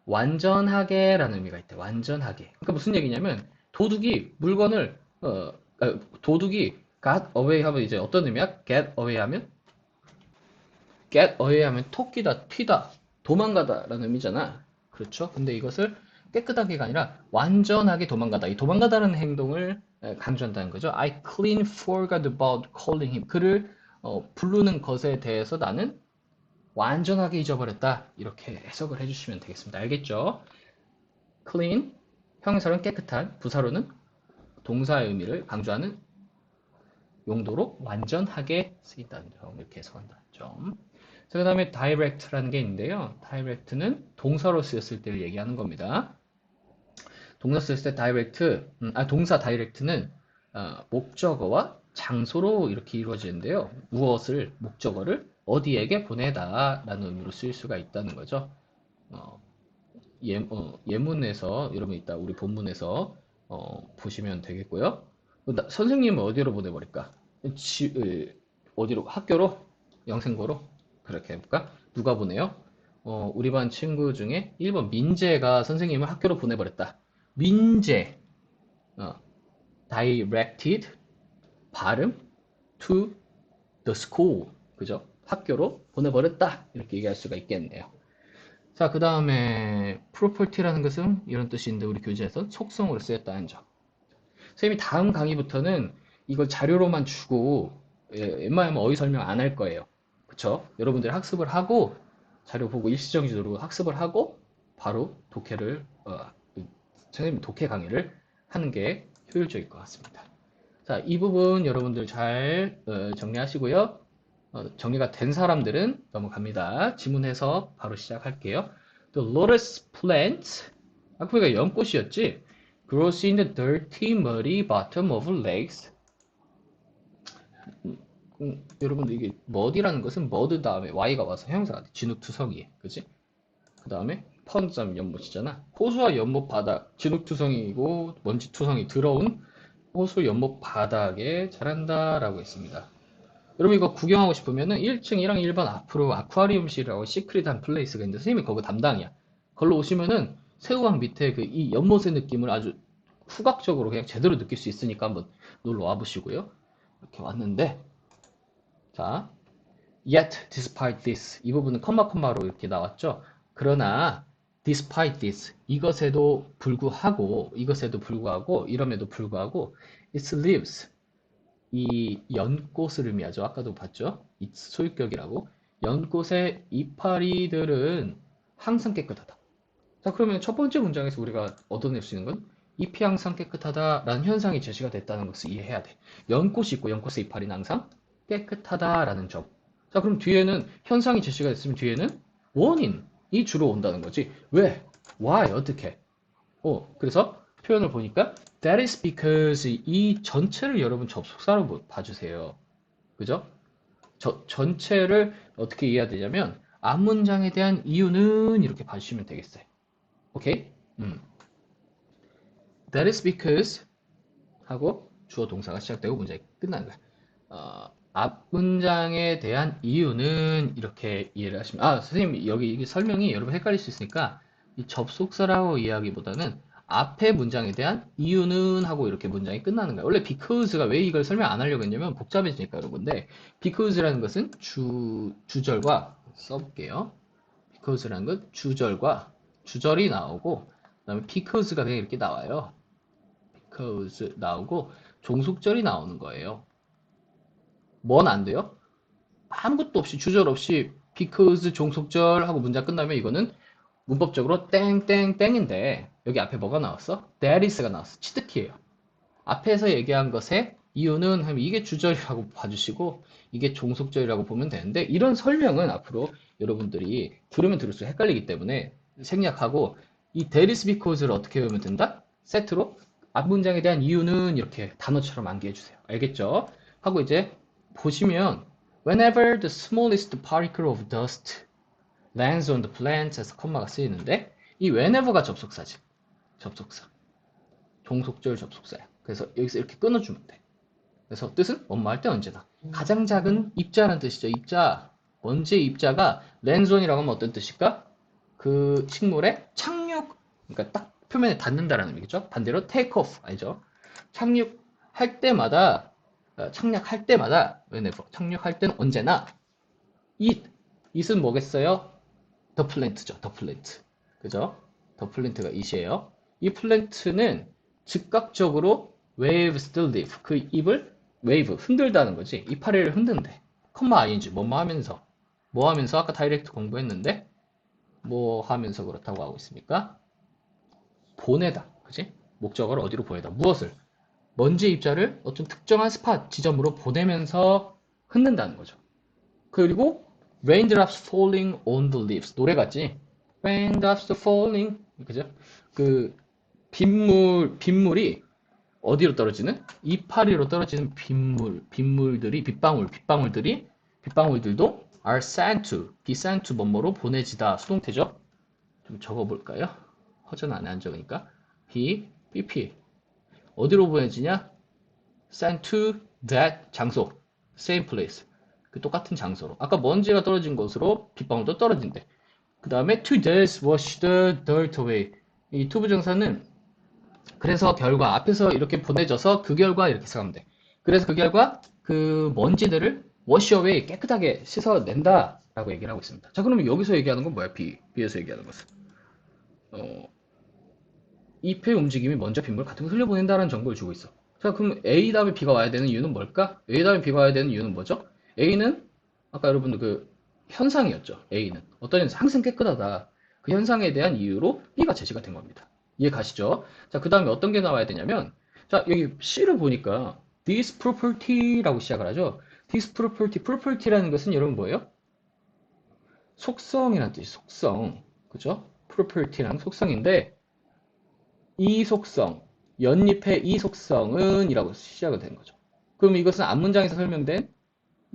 완전하게라는 의미가 있대. 완전하게. 그러니까 무슨 얘기냐면 도둑이 물건을 도둑이 got away 하면 이제 어떤 의미야? get away 하면 토끼다, 튀다, 도망가다라는 의미잖아. 그렇죠? 근데 이것을 깨끗하게가 아니라 완전하게 도망가다. 이 도망가다라는 행동을 강조한다는 거죠. I clean forgot about calling him. 그를 부르는 것에 대해서 나는 완전하게 잊어버렸다. 이렇게 해석을 해주시면 되겠습니다. 알겠죠? clean, 형용사로는 깨끗한, 부사로는 동사의 의미를 강조하는 용도로 완전하게 쓰인다는 점, 이렇게 해석한다는 점. 그 다음에 direct라는 게 있는데요. direct는 동사로 쓰였을 때를 얘기하는 겁니다. 동사 쓰였을 때 동사 direct는 목적어와 장소로 이렇게 이루어지는데요. 무엇을, 목적어를 어디에게 보내다 라는 의미로 쓰일 수가 있다는 거죠. 예문에서 여러분 이따 우리 본문에서 보시면 되겠고요. 선생님은 어디로 보내버릴까? 어디로? 학교로? 영생고로? 그렇게 해볼까? 누가 보내요? 우리 반 친구 중에 1번 민재가 선생님을 학교로 보내버렸다. 민재, directed, 발음, to the school. 그죠? 학교로 보내버렸다. 이렇게 얘기할 수가 있겠네요. 자, 그 다음에 property라는 것은 이런 뜻인데 우리 교재에서 속성으로 쓰였다는 점. 선생님이 다음 강의부터는 이걸 자료로만 주고 웬만하면 어휘 설명 안 할 거예요. 그쵸? 여러분들이 학습을 하고 자료 보고 일시정지로 학습을 하고 바로 선생님 독해 강의를 하는 게 효율적일 것 같습니다. 자, 이 부분 여러분들 잘 정리하시고요. 정리가 된 사람들은 넘어갑니다. 지문해서 바로 시작할게요. The lotus plant, 아까 우리가 연꽃이었지? Grows in the dirty, muddy bottom of lakes. 여러분들 이게 mud이라는 것은 mud 다음에 y가 와서 형용사가 돼. 진흙투성이에. 그치? 그 다음에 펀점 연못이잖아. 호수와 연못 바닥, 진흙투성이고 먼지투성이 들어온 호수 연못 바닥에 자란다 라고 했습니다. 여러분 이거 구경하고 싶으면은 1층 1항 1번 앞으로 아쿠아리움실이라고 시크릿한 플레이스가 있는데 선생님이 거기 담당이야. 걸로 오시면은 새우강 밑에 그 이 연못의 느낌을 아주 후각적으로 그냥 제대로 느낄 수 있으니까 한번 놀러 와 보시고요. 이렇게 왔는데 자, yet despite this 이 부분은 컴마로 이렇게 나왔죠. 그러나 despite this 이것에도 불구하고 이럼에도 불구하고 its leaves 이 연꽃을 의미하죠. 아까도 봤죠? its 소유격이라고. 연꽃의 이파리들은 항상 깨끗하다. 자, 그러면 첫 번째 문장에서 우리가 얻어낼 수 있는 건 잎이 항상 깨끗하다라는 현상이 제시가 됐다는 것을 이해해야 돼. 연꽃이 있고 연꽃의 이파리는 항상 깨끗하다라는 점. 자, 그럼 뒤에는 현상이 제시가 됐으면 뒤에는 원인이 주로 온다는 거지. 왜? Why? 어떻게? 그래서 표현을 보니까 That is because 이 전체를 여러분 접속사로 봐주세요. 그죠? 전체를 어떻게 이해해야 되냐면 앞문장에 대한 이유는 이렇게 봐주시면 되겠어요. 오케이? That is because 하고 주어 동사가 시작되고 문장이 끝나는 거야. 앞 문장에 대한 이유는 이렇게 이해를 하시면, 선생님, 여기 이게 설명이 여러분 헷갈릴 수 있으니까, 이 접속사라고 이야기보다는 앞에 문장에 대한 이유는 하고 이렇게 문장이 끝나는 거야. 원래 because가 왜 이걸 설명 안 하려고 했냐면 복잡해지니까 여러분데, because라는 것은 주절과 써볼게요. because라는 건 주절이 나오고, 그 다음에 because가 그냥 이렇게 나와요. because 나오고, 종속절이 나오는 거예요. 뭔 안 돼요? 아무것도 없이 주절 없이 because 종속절 하고 문장 끝나면 이거는 문법적으로 땡땡땡인데 여기 앞에 뭐가 나왔어? That is가 나왔어. 치트키예요. 앞에서 얘기한 것의 이유는 하면 이게 주절이라고 봐주시고 이게 종속절이라고 보면 되는데 이런 설명은 앞으로 여러분들이 들으면 들을수록 헷갈리기 때문에 생략하고 이 that is because를 어떻게 외우면 된다? 세트로 앞 문장에 대한 이유는 이렇게 단어처럼 암기해 주세요. 알겠죠? 하고 이제 보시면 whenever the smallest particle of dust lands on the plant 에서 컴마가 쓰이는데 이 whenever가 접속사지. 접속사. 종속절 접속사야. 그래서 여기서 이렇게 끊어주면 돼. 그래서 뜻은 뭐뭐 할 때 언제나. 가장 작은 입자라는 뜻이죠. 입자. 먼지의 입자가 lands on이라고 하면 어떤 뜻일까? 그 식물에 착륙, 그러니까 딱 표면에 닿는다라는 의미겠죠. 반대로 take off 아니죠. 착륙할 때마다 whenever 착륙할 때는 언제나 it은 뭐겠어요? the plant죠. the plant. 그죠? the plant가 it이에요. 이 플랜트는 즉각적으로 waves the leaf 그 잎을 wave 흔들다는 거지. 이파리를 흔든대. 컴마 ing 뭐뭐 하면서 뭐 하면서 아까 다이렉트 공부했는데 뭐 하면서 그렇다고 하고 있습니까? 보내다. 그지? 목적어를 어디로 보내다. 무엇을? 먼지 입자를 어떤 특정한 스팟 지점으로 보내면서 흔든다는 거죠. 그리고 raindrops falling on the leaves 노래 같지? raindrops falling 그죠? 그 빗물이 어디로 떨어지는? 이파리로 떨어지는 빗방울들도 are sent to, be sent to 뭐뭐로 보내지다. 수동태죠? 좀 적어볼까요? 허전 안에 안 적으니까. BP. 어디로 보내지냐? sent to that 장소. same place. 그 똑같은 장소로. 아까 먼지가 떨어진 곳으로 빗방울도 떨어진대. 그 다음에 to this wash the dirt away. 이 to 부정사는 그래서 결과 앞에서 이렇게 보내져서 그 결과 이렇게 생각하면 돼. 그래서 그 결과 그 먼지들을 wash away 깨끗하게 씻어낸다 라고 얘기를 하고 있습니다. 자, 그러면 여기서 얘기하는 건 뭐야? B에서 얘기하는 것은 잎의 움직임이 먼저 빗물 같은 걸 흘려보낸다는 정보를 주고 있어. 자, 그럼 A 다음에 B가 와야 되는 이유는 뭘까? A 다음에 B가 와야 되는 이유는 뭐죠? A는 아까 여러분들 그 현상이었죠. A는 어떤 현상? 항상 깨끗하다. 그 현상에 대한 이유로 B가 제시가 된 겁니다. 이해 가시죠? 자, 그 다음에 어떤 게 나와야 되냐면, 자, 여기 C를 보니까 this property라고 시작을 하죠. this property라는 것은 여러분 뭐예요? 속성이라는 뜻이 속성. 그죠? property라는 속성인데, 이 속성, 연잎의 이 속성은 이라고 시작을 된 거죠. 그럼 이것은 앞문장에서 설명된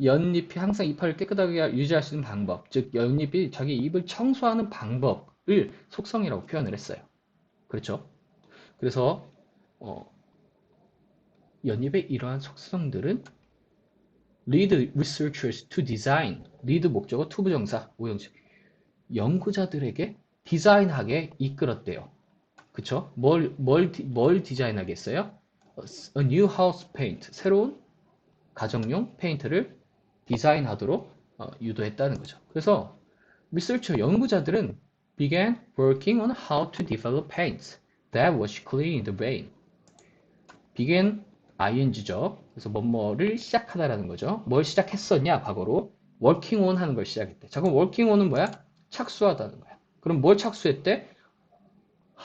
연잎이 항상 이파리를 깨끗하게 유지할 수 있는 방법, 즉 연잎이 자기 입을 청소하는 방법을 속성이라고 표현을 했어요. 그렇죠? 그래서 연잎의 이러한 속성들은 lead researchers to design, lead 목적어 to 부정사, 오형식 연구자들에게 디자인하게 이끌었대요. 그쵸? 뭘 디자인하게 했어요? A new house paint, 새로운 가정용 페인트를 디자인하도록 유도했다는 거죠. 그래서 리서처 연구자들은 began working on how to develop paints that wash clean in the rain. began ing죠. 그래서 뭐뭐를 시작하다라는 거죠. 뭘 시작했었냐 과거로 working on 하는 걸 시작했대. 자, 그럼 working on은 뭐야? 착수하다는 거야. 그럼 뭘 착수했대?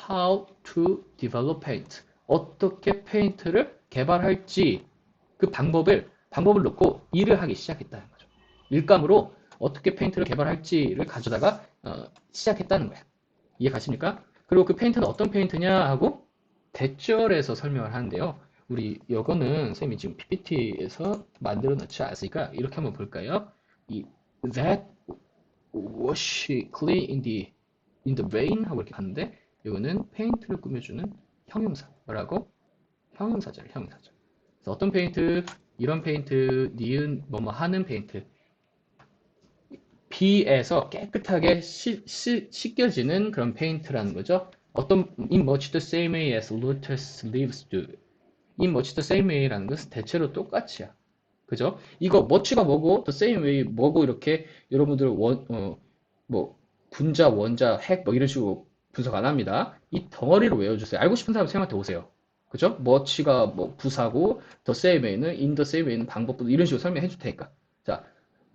how to develop paint. 어떻게 페인트를 개발할지 그 방법을 놓고 일을 하기 시작했다는 거죠. 일감으로 어떻게 페인트를 개발할지를 가져다가 시작했다는 거야. 이해 가십니까? 그리고 그 페인트는 어떤 페인트냐 하고 대절에서 설명을 하는데요. 우리 이거는 쌤이 지금 PPT에서 만들어 놓지 않았으니까 이렇게 한번 볼까요? 이 that wash clean in the rain 하고 이렇게 갔는데 이거는 페인트를 꾸며주는 형용사. 뭐라고? 형용사절, 형용사절. 그래서 어떤 페인트, 이런 페인트, 니은, 뭐뭐 하는 페인트. 비에서 깨끗하게 씻겨지는 그런 페인트라는 거죠. 어떤, in much the same way as lotus leaves do. in much the same way라는 것은 대체로 똑같이야. 그죠? 이거 much가 뭐고, the same way 뭐고, 이렇게 여러분들 뭐, 분자, 원자, 핵, 뭐 이런 식으로 분석 안 합니다. 이 덩어리로 외워주세요. 알고 싶은 사람 쌤한테 오세요. 그죠? much가 뭐 부사고, the same way는, in the same way는 방법도 이런 식으로 설명해 줄 테니까. 자,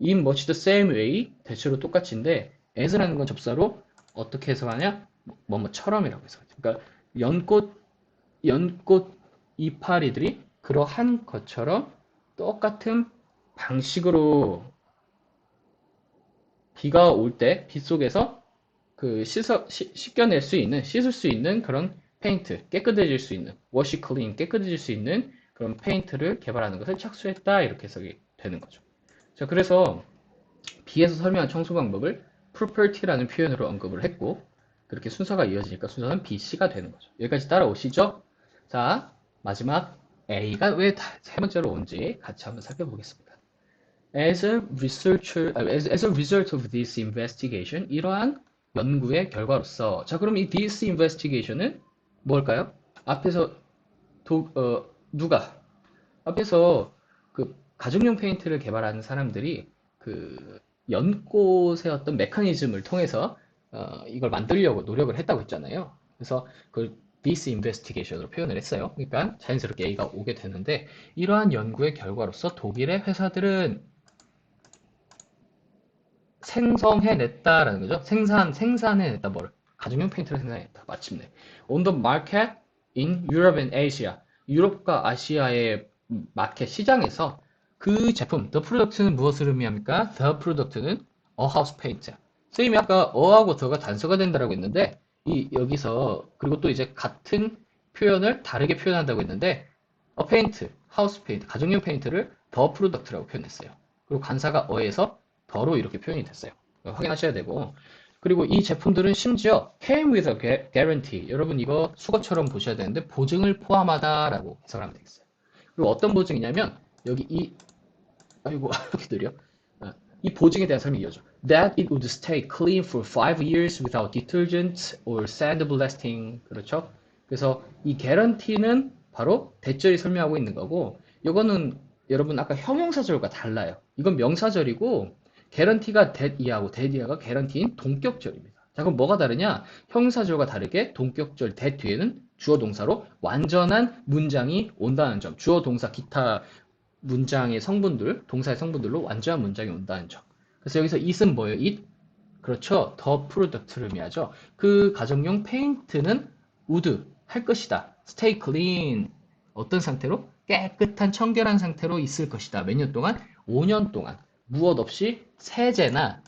in much the same way, 대체로 똑같이인데, as라는 건 접사로 어떻게 해석하냐? 뭐뭐처럼이라고 해석하죠. 그러니까 연꽃 이파리들이 그러한 것처럼 똑같은 방식으로 비가 올 때 빗속에서 그 씻겨낼 수 있는, 씻을 수 있는 그런 페인트, 깨끗해질 수 있는, 워시 클린, 깨끗해질 수 있는 그런 페인트를 개발하는 것을 착수했다. 이렇게 해석이 되는 거죠. 자, 그래서 B에서 설명한 청소 방법을 property라는 표현으로 언급을 했고, 그렇게 순서가 이어지니까 순서는 B, C가 되는 거죠. 여기까지 따라오시죠? 자, 마지막 A가 왜 세 번째로 온지 같이 한번 살펴보겠습니다. As a result of this investigation, 이러한 연구의 결과로서, 자, 그럼 이 this investigation은 뭘까요? 앞에서 누가? 앞에서 그 가정용 페인트를 개발하는 사람들이 그 연꽃의 어떤 메커니즘을 통해서 이걸 만들려고 노력을 했다고 했잖아요. 그래서 그 this investigation으로 표현을 했어요. 그러니까 자연스럽게 A가 오게 되는데 이러한 연구의 결과로서 독일의 회사들은 생성해냈다라는 거죠. 생산해냈다 뭘? 가정용 페인트를 생산해냈다. 마침내. On the market in Europe and Asia. 유럽과 아시아의 마켓 시장에서 그 제품, the product는 무엇을 의미합니까? the product는 a house paint. 선생님이 아까 어하고 the가 단서가 된다라고 했는데, 여기서, 그리고 또 이제 같은 표현을 다르게 표현한다고 했는데, a paint, house paint, 가정용 페인트를 the product라고 표현했어요. 그리고 간사가 어에서 더로 이렇게 표현이 됐어요. 확인하셔야 되고. 그리고 이 제품들은 심지어 came with a guarantee. 여러분 이거 수거처럼 보셔야 되는데 보증을 포함하다라고 해석하면 되겠어요. 그리고 어떤 보증이냐면 여기 아이고 이렇게 느려. 이 보증에 대한 설명이 이어져. That it would stay clean for 5 years without detergent or sandblasting. 그렇죠? 그래서 이 guarantee는 바로 대절이 설명하고 있는 거고, 이거는 여러분 아까 형용사절과 달라요. 이건 명사절이고 개런티가 that이하고 that이하가 개런티인 동격절입니다. 자, 그럼 뭐가 다르냐? 형용사절과 다르게 동격절 that 뒤에는 주어 동사로 완전한 문장이 온다는 점. 주어 동사 기타 문장의 성분들, 동사의 성분들로 완전한 문장이 온다는 점. 그래서 여기서 it은 뭐예요? it? 그렇죠. 더 프로덕트를 의미하죠. 그 가정용 페인트는 would 할 것이다. stay clean 어떤 상태로? 깨끗한 청결한 상태로 있을 것이다. 몇 년 동안? 5년 동안. 무엇 없이 세제나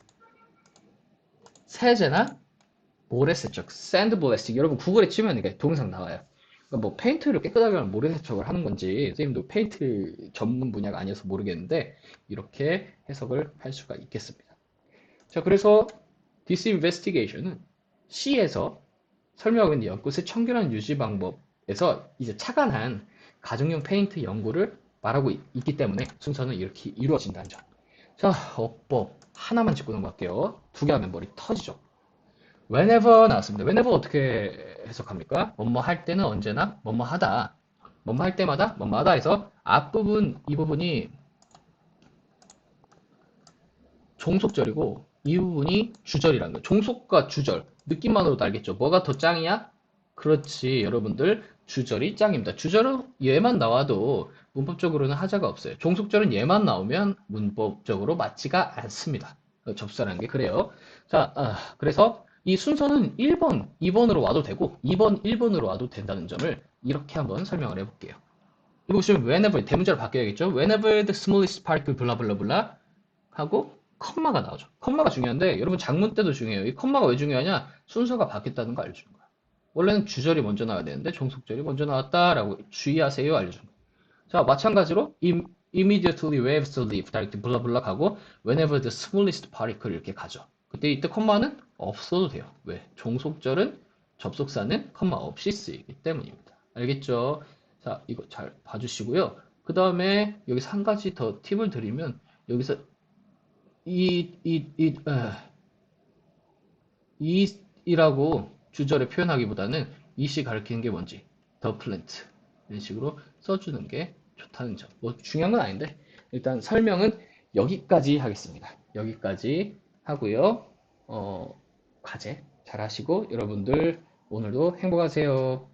모래세척, 샌드블래스팅. 여러분 구글에 치면 이게 동영상 나와요. 그러니까 뭐 페인트를 깨끗하게 하면 모래세척을 하는 건지 선생님도 페인트 전문 분야가 아니어서 모르겠는데 이렇게 해석을 할 수가 있겠습니다. 자, 그래서 This investigation은 C에서 설명하고 있는 연꽃의 청결한 유지 방법에서 이제 착안한 가정용 페인트 연구를 말하고 있기 때문에 순서는 이렇게 이루어진다는 점. 자, 어법 하나만 짚고 넘어갈게요. 두 개 하면 머리 터지죠. whenever 나왔습니다. whenever 어떻게 해석합니까? 뭐뭐 할 때는 언제나 뭐뭐 하다. 뭐뭐 할 때마다 뭐뭐 하다 해서 앞부분 이 부분이 종속절이고 이 부분이 주절이라는 거예요. 종속과 주절. 느낌만으로도 알겠죠. 뭐가 더 짱이야? 그렇지, 여러분들. 주절이 짱입니다. 주절은 얘만 나와도 문법적으로는 하자가 없어요. 종속절은 얘만 나오면 문법적으로 맞지가 않습니다. 접수라는 게 그래요. 자, 그래서 이 순서는 1번, 2번으로 와도 되고 2번, 1번으로 와도 된다는 점을 이렇게 한번 설명을 해볼게요. 이거 보시면 whenever 대문자로 바뀌어야겠죠. whenever the smallest particle 블라블라블라 하고 컴마가 나오죠. 컴마가 중요한데 여러분 작문 때도 중요해요. 이 컴마가 왜 중요하냐? 순서가 바뀌었다는 거 알려주는 거야. 원래는 주절이 먼저 나와야 되는데 종속절이 먼저 나왔다라고 주의하세요 알려주는 거야. 자, 마찬가지로 immediately waves the leaf directly 블라블라 가고 whenever the smallest particle 이렇게 가죠. 그때 이때 컴마는 없어도 돼요. 왜? 종속절은 접속사는 컴마 없이 쓰이기 때문입니다. 알겠죠? 자, 이거 잘 봐주시고요. 그 다음에 여기서 한 가지 더 팁을 드리면 여기서 이라고 주절에 표현하기보다는 이시 가리키는 게 뭔지 the plant 이런 식으로 써주는 게 좋다는 점. 뭐 중요한 건 아닌데 일단 설명은 여기까지 하겠습니다. 여기까지 하고요. 과제 잘 하시고 여러분들 오늘도 행복하세요.